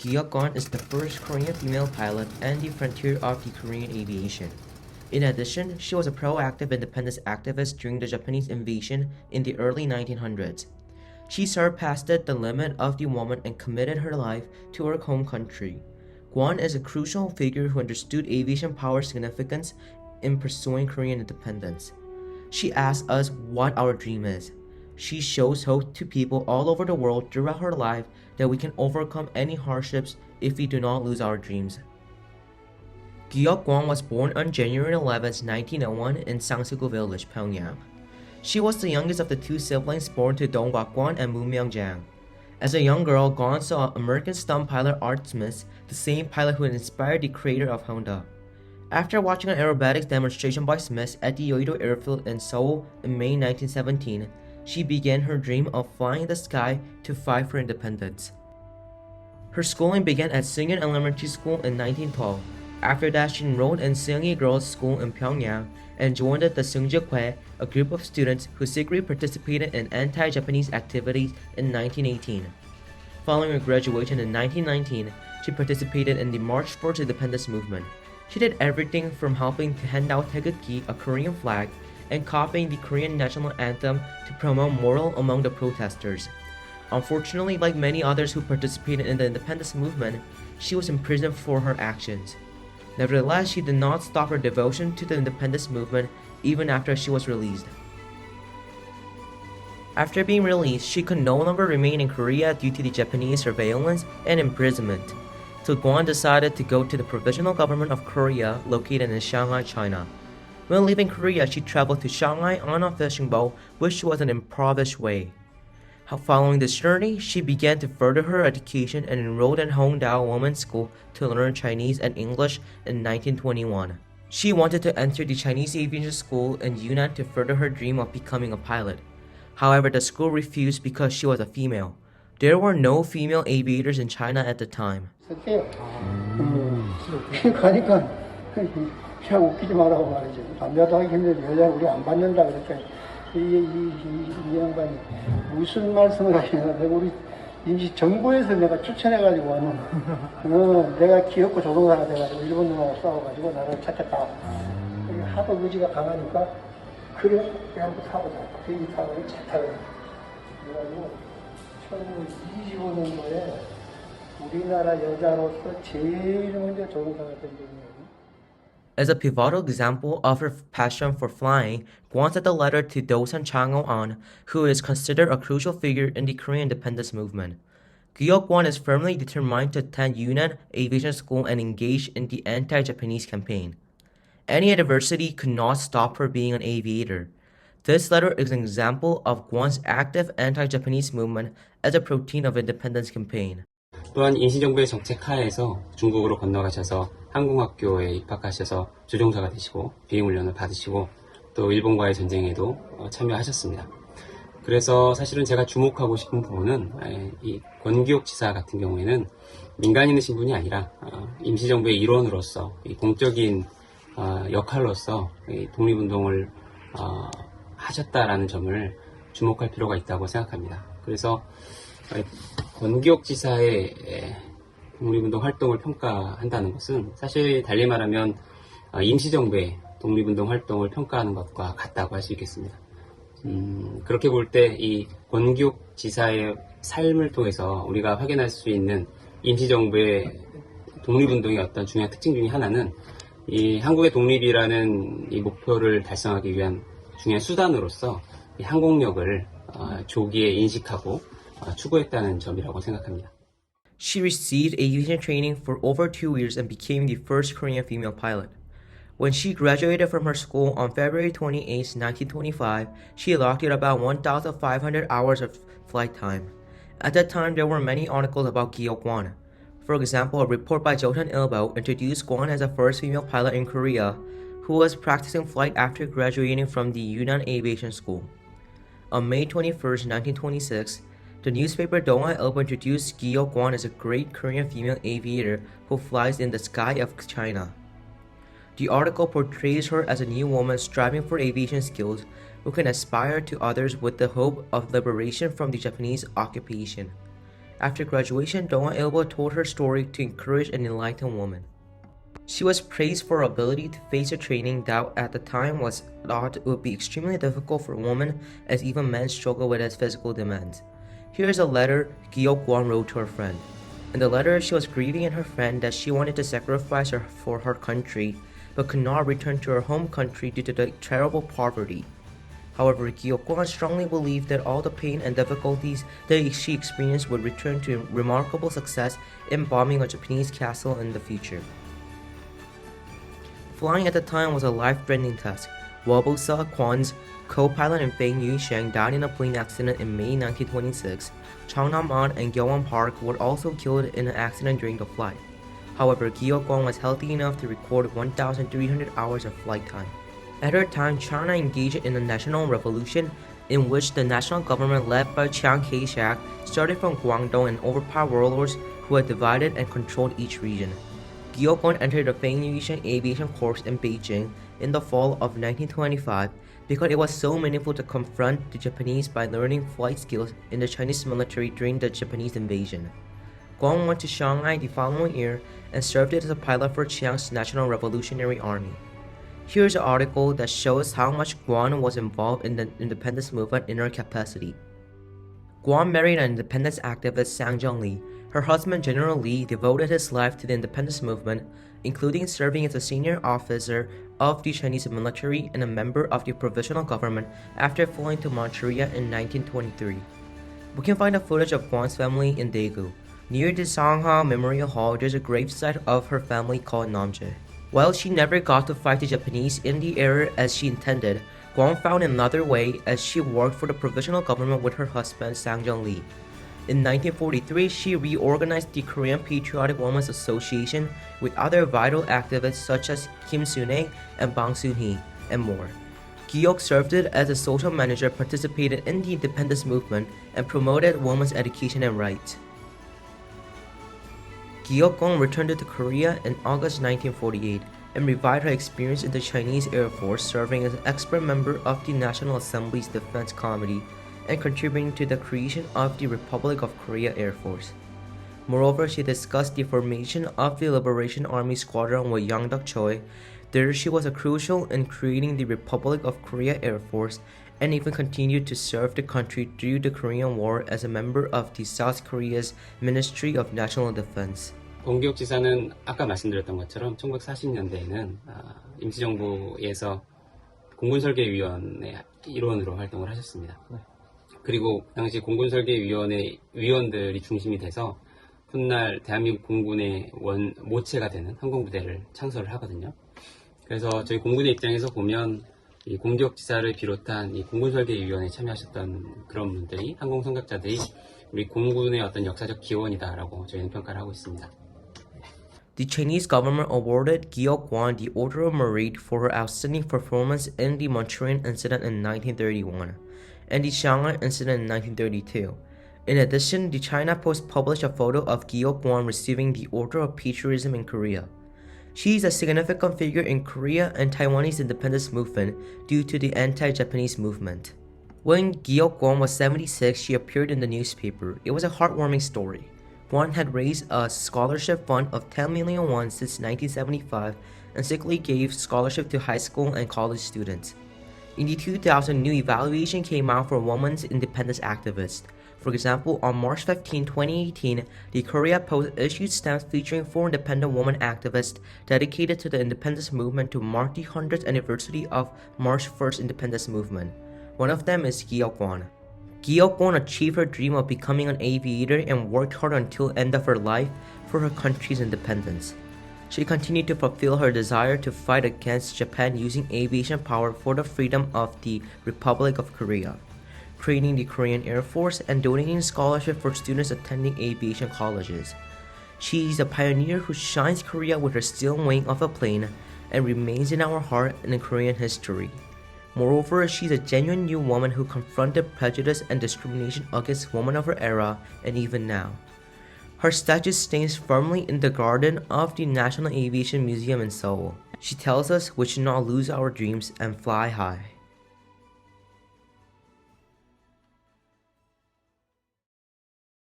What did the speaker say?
Kwon is the first Korean female pilot and the frontier of the Korean aviation. In addition, she was a proactive independence activist during the Japanese invasion in the early 1900s. She surpassed the limit of the woman and committed her life to her home country. Kwon is a crucial figure who understood aviation power's significance in pursuing Korean independence. She asks us what our dream is. She shows hope to people all over the world throughout her life that we can overcome any hardships if we do not lose our dreams. Kwon was born on January 11, 1901 in Sangsugu Village, Pyongyang. She was the youngest of the two siblings born to Dong Kwon and Moon Myung-jang. As a young girl, Kwon saw American stunt pilot Art Smith, the same pilot who had inspired the creator of Honda. After watching an aerobatics demonstration by Smith at the Yeouido Airfield in Seoul in May 1917, she began her dream of flying in the sky to fight for independence. Her schooling began at Seungyeon Elementary School in 1912. After that, she enrolled in Seunggi Girls' School in Pyongyang and joined the Seungjukhae, a group of students who secretly participated in anti-Japanese activities in 1918. Following her graduation in 1919, she participated in the March for Independence movement. She did everything from helping to hand out Daegu, a Korean flag, and copying the Korean national anthem to promote moral among the protesters. Unfortunately, like many others who participated in the independence movement, she was imprisoned for her actions. Nevertheless, she did not stop her devotion to the independence movement even after she was released. After being released, she could no longer remain in Korea due to the Japanese surveillance and imprisonment, so Kwon decided to go to the Provisional Government of Korea located in Shanghai, China. When leaving Korea, she traveled to Shanghai on a fishing boat, which was an improvised way. Following this journey, she began to further her education and enrolled in Hongdao Women's School to learn Chinese and English in 1921. She wanted to enter the Chinese aviation school in Yunnan to further her dream of becoming a pilot. However, the school refused because she was a female. There were no female aviators in China at the time. 가니까 그냥 웃기지 말라고 말이죠. 남자도 하기 힘든데 여자 우리 안 받는다 그러니까 이 양반이 무슨 말씀을 하시나 내가 우리 임시 정부에서 내가 추천해가지고 왔는 내가 귀엽고 조종사가 돼가지고 일본 놈하고 싸워가지고 나를 찾겠다. 하도 의지가 강하니까 그래 한번 타보자. 비행기 타고 차 타고 그래가지고 1925년도에 우리나라 여자로서 제일 먼저 조종사가 된 분이에요. As a pivotal example of her passion for flying, Kwon sent a letter to Dosan Changho-an, who is considered a crucial figure in the Korean independence movement. Kwon is firmly determined to attend Yunnan Aviation School and engage in the anti-Japanese campaign. Any adversity could not stop her being an aviator. This letter is an example of Kwon's active anti-Japanese movement as a protein of independence campaign. 또한 임시정부의 정책 하에서 중국으로 건너가셔서 항공학교에 입학하셔서 조종사가 되시고 비행훈련을 받으시고 또 일본과의 전쟁에도 참여하셨습니다. 그래서 사실은 제가 주목하고 싶은 부분은 이 권기옥 지사 같은 경우에는 민간인이신 분이 아니라 임시정부의 일원으로서 이 공적인 역할로서 이 독립운동을 하셨다라는 점을 주목할 필요가 있다고 생각합니다. 그래서 권기옥 지사의 독립운동 활동을 평가한다는 것은 사실 달리 말하면 임시정부의 독립운동 활동을 평가하는 것과 같다고 할 수 있겠습니다. 그렇게 볼 때 이 권기옥 지사의 삶을 통해서 우리가 확인할 수 있는 임시정부의 독립운동의 어떤 중요한 특징 중에 하나는 이 한국의 독립이라는 이 목표를 달성하기 위한 중요한 수단으로서 이 항공력을 조기에 인식하고 추구했다는 점이라고 생각합니다. She received aviation training for over 2 years and became the first Korean female pilot. When she graduated from her school on February 28, 1925, she logged about 1,500 hours of flight time. At that time, there were many articles about Kwon. For example, a report by Joseon Ilbo introduced Kwon as the first female pilot in Korea who was practicing flight after graduating from the Yunnan Aviation School. On May 21, 1926, the newspaper Donghwa Ilbo introduced Kwon as a great Korean female aviator who flies in the sky of China. The article portrays her as a new woman striving for aviation skills who can aspire to others with the hope of liberation from the Japanese occupation. After graduation, Dong Ilbo told her story to encourage and enlighten women. She was praised for her ability to face a training that at the time was thought would be extremely difficult for women, as even men struggle with its physical demands. Here is a letter Kwon wrote to her friend. In the letter, she was grieving in her friend that she wanted to sacrifice her for her country, but could not return to her home country due to the terrible poverty. However, Kwon strongly believed that all the pain and difficulties that she experienced would return to remarkable success in bombing a Japanese castle in the future. Flying at the time was a life-threatening task. Wabosa, Kwon's co-pilot and Feng Yusheng died in a plane accident in May 1926. Chang Nam-an and Gyeowon Park were also killed in an accident during the flight. However, Kwon was healthy enough to record 1,300 hours of flight time. At her time, China engaged in a national revolution in which the national government led by Chiang Kai-shek started from Guangdong and overpowered warlords who had divided and controlled each region. Kwon entered the Feng Yusheng Aviation Corps in Beijing in the fall of 1925 because it was so meaningful to confront the Japanese by learning flight skills in the Chinese military during the Japanese invasion. Kwon went to Shanghai the following year and served as a pilot for Chiang's National Revolutionary Army. Here's an article that shows how much Kwon was involved in the independence movement in her capacity. Kwon married an independence activist Sang Jung-lee. Her husband General Lee devoted his life to the independence movement, including serving as a senior officer of the Chinese military and a member of the provisional government after flying to Manchuria in 1923. We can find a footage of Kwon's family in Daegu. Near the Sangha Memorial Hall, there's a gravesite of her family called Namjae. While she never got to fight the Japanese in the era as she intended, Kwon found another way as she worked for the provisional government with her husband Sang Jung-lee. In 1943, she reorganized the Korean Patriotic Women's Association with other vital activists such as Kim Soon-ae and Bang Soon-hee, and more. Kwon served as a social manager, participated in the independence movement, and promoted women's education and rights. Kwon returned to Korea in August 1948 and revived her experience in the Chinese Air Force, serving as an expert member of the National Assembly's Defense Committee and contributing to the creation of the Republic of Korea Air Force. Moreover, she discussed the formation of the Liberation Army Squadron with Yang Duk-choi. There, she was crucial in creating the Republic of Korea Air Force and even continued to serve the country through the Korean War as a member of the South Korea's Ministry of National Defense. 권기옥 지사는 아까 말씀드렸던 것처럼 1940년대에는 임시정부에서 공군설계위원회 일원으로 활동을 하셨습니다. 그리고 당시 공군설계위원회 위원들이 중심이 돼서 훗날 대한민국 공군의 모체가 되는 항공부대를 창설을 하거든요. 그래서 저희 공군의 입장에서 보면 이 공기옥 지사를 비롯한 이 공군설계위원회에 참여하셨던 그런 분들이, 항공성격자들이 우리 공군의 어떤 역사적 기원이다라고 저희는 평가를 하고 있습니다. The Chinese government awarded Kwon the Order of Merit for her outstanding performance in the Manchurian incident in 1931 and the Shanghai incident in 1932. In addition, the China Post published a photo of Kwon receiving the Order of Patriotism in Korea. She is a significant figure in Korea and Taiwanese independence movement due to the anti-Japanese movement. When Kwon was 76, she appeared in the newspaper. It was a heartwarming story. Kwon had raised a scholarship fund of 10 million won since 1975 and secretly gave scholarship to high school and college students. In the 2000, new evaluation came out for women's independence activists. For example, on March 15, 2018, the Korea Post issued stamps featuring 4 independent women activists dedicated to the independence movement to mark the 100th anniversary of March 1st independence movement. One of them is Kwon. Kwon achieved her dream of becoming an aviator and worked hard until the end of her life for her country's independence. She continued to fulfill her desire to fight against Japan using aviation power for the freedom of the Republic of Korea, creating the Korean Air Force and donating scholarship for students attending aviation colleges. She is a pioneer who shines Korea with her steel wing of a plane and remains in our heart and in Korean history. Moreover, she's a genuine new woman who confronted prejudice and discrimination against women of her era and even now. Her statue stands firmly in the garden of the National Aviation Museum in Seoul. She tells us we should not lose our dreams and fly high.